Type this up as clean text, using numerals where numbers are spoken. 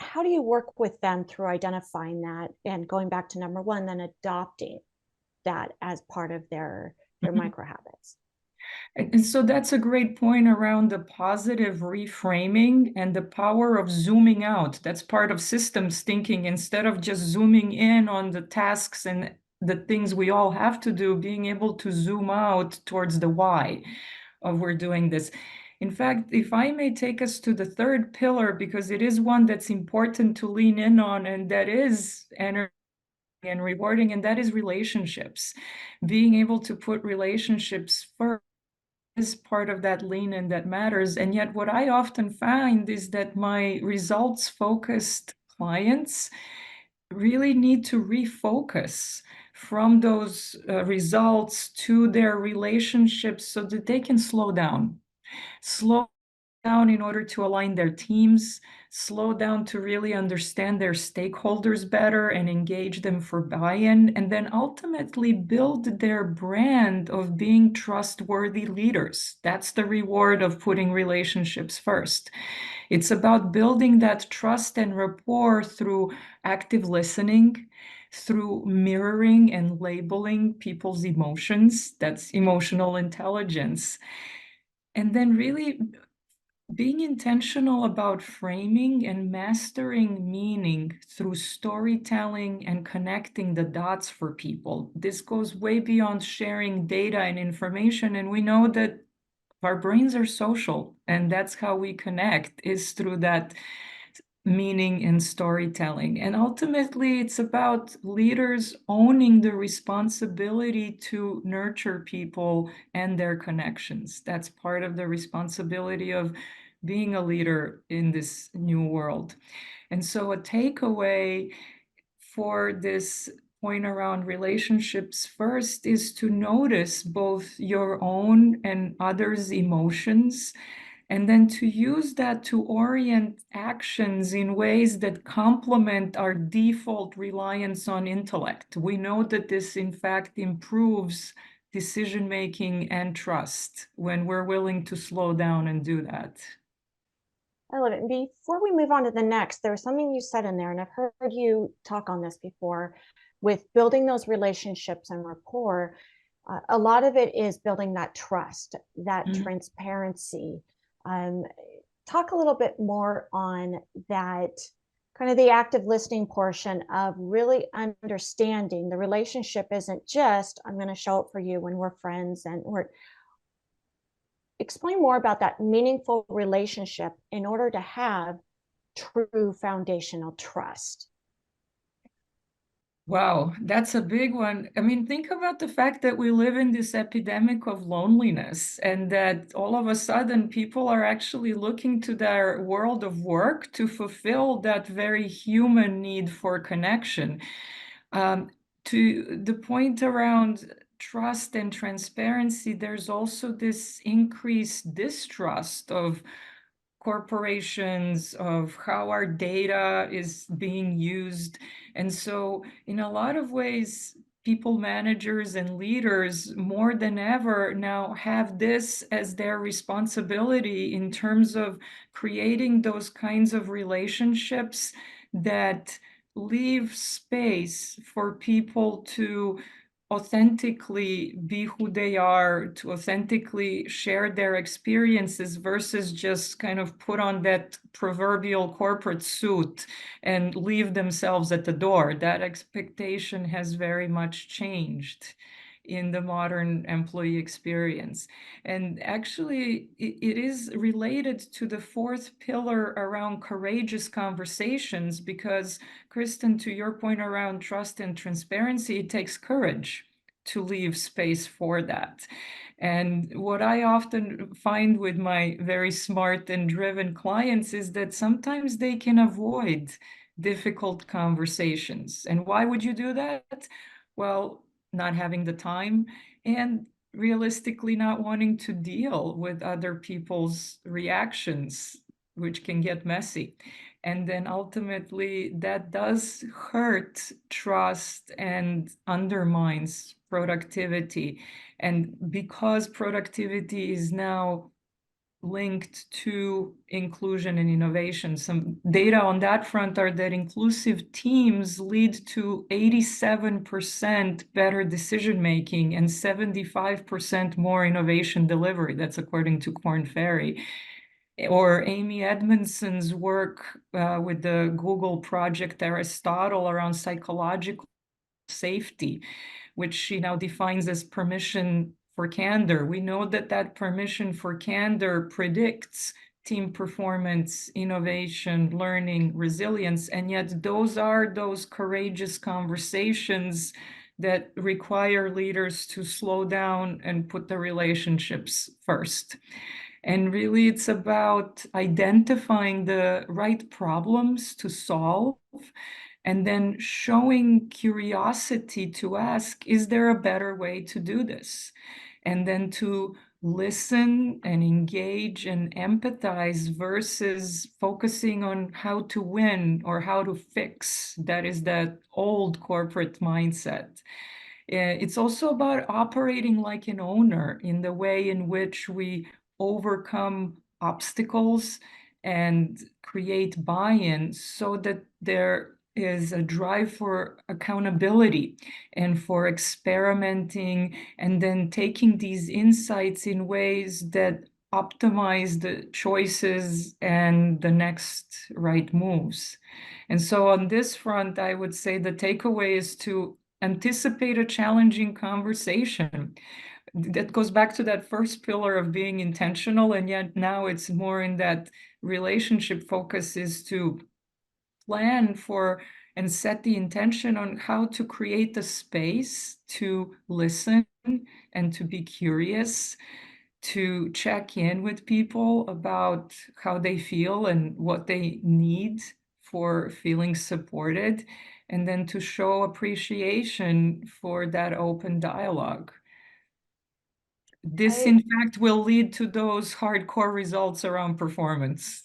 how do you work with them through identifying that and going back to number one, then adopting that as part of their Mhm. micro habits? And so that's a great point around the positive reframing and the power of zooming out. That's part of systems thinking. Instead of just zooming in on the tasks and the things we all have to do, being able to zoom out towards the why of we're doing this. In fact, if I may take us to the third pillar, because it is one that's important to lean in on, and that is energy and rewarding, and that is relationships. Being able to put relationships first is part of that lean in that matters. And yet what I often find is that my results focused clients really need to refocus from those results to their relationships so that they can slow down in order to align their teams, slow down to really understand their stakeholders better and engage them for buy-in, and then ultimately build their brand of being trustworthy leaders. That's the reward of putting relationships first. It's about building that trust and rapport through active listening, through mirroring and labeling people's emotions. That's emotional intelligence. And then really being intentional about framing and mastering meaning through storytelling and connecting the dots for people. This goes way beyond sharing data and information. And we know that our brains are social, and that's how we connect, is through that meaning and storytelling. And ultimately, it's about leaders owning the responsibility to nurture people and their connections. That's part of the responsibility of being a leader in this new world. And so, a takeaway for this point around relationships first is to notice both your own and others' emotions, and then to use that to orient actions in ways that complement our default reliance on intellect. We know that this, in fact, improves decision making and trust when we're willing to slow down and do that. I love it. And before we move on to the next, there was something you said in there, and I've heard you talk on this before with building those relationships and rapport. A lot of it is building that trust, that Mhm. transparency. Um, Talk a little bit more on that, kind of the active listening portion of really understanding the relationship isn't just, I'm going to show up for you when we're friends and we're, explain more about that meaningful relationship in order to have true foundational trust. Wow, that's a big one. I mean, think about the fact that we live in this epidemic of loneliness, and that all of a sudden people are actually looking to their world of work to fulfill that very human need for connection. Um, to the point around trust and transparency, there's also this increased distrust of corporations, of how our data is being used. And so, in a lot of ways, people managers and leaders more than ever now have this as their responsibility in terms of creating those kinds of relationships that leave space for people to authentically be who they are, to authentically share their experiences versus just kind of put on that proverbial corporate suit and leave themselves at the door. That expectation has very much changed in the modern employee experience. And actually, it is related to the fourth pillar around courageous conversations, because, Kristen, to your point around trust and transparency, it takes courage to leave space for that. And what I often find with my very smart and driven clients is that sometimes they can avoid difficult conversations. And why would you do that? Well, not having the time, and realistically not wanting to deal with other people's reactions, which can get messy. And then ultimately, that does hurt trust and undermines productivity. And because productivity is now linked to inclusion and innovation. Some data on that front are that inclusive teams lead to 87% better decision making and 75% more innovation delivery. That's according to Korn Ferry. Or Amy Edmondson's work with the Google project Aristotle around psychological safety, which she now defines as permission for candor. We know that that permission for candor predicts team performance, innovation, learning, resilience, and yet those are those courageous conversations that require leaders to slow down and put the relationships first. And really, it's about identifying the right problems to solve and then showing curiosity to ask, is there a better way to do this? And then to listen and engage and empathize versus focusing on how to win or how to fix. That is that old corporate mindset. It's also about operating like an owner in the way in which we overcome obstacles and create buy-in so that there is a drive for accountability and for experimenting and then taking these insights in ways that optimize the choices and the next right moves. And so on this front, I would say the takeaway is to anticipate a challenging conversation. That goes back to that first pillar of being intentional, and yet now it's more in that relationship focus is to plan for and set the intention on how to create the space to listen and to be curious, to check in with people about how they feel and what they need for feeling supported, and then to show appreciation for that open dialogue. This, I in fact, will lead to those hardcore results around performance.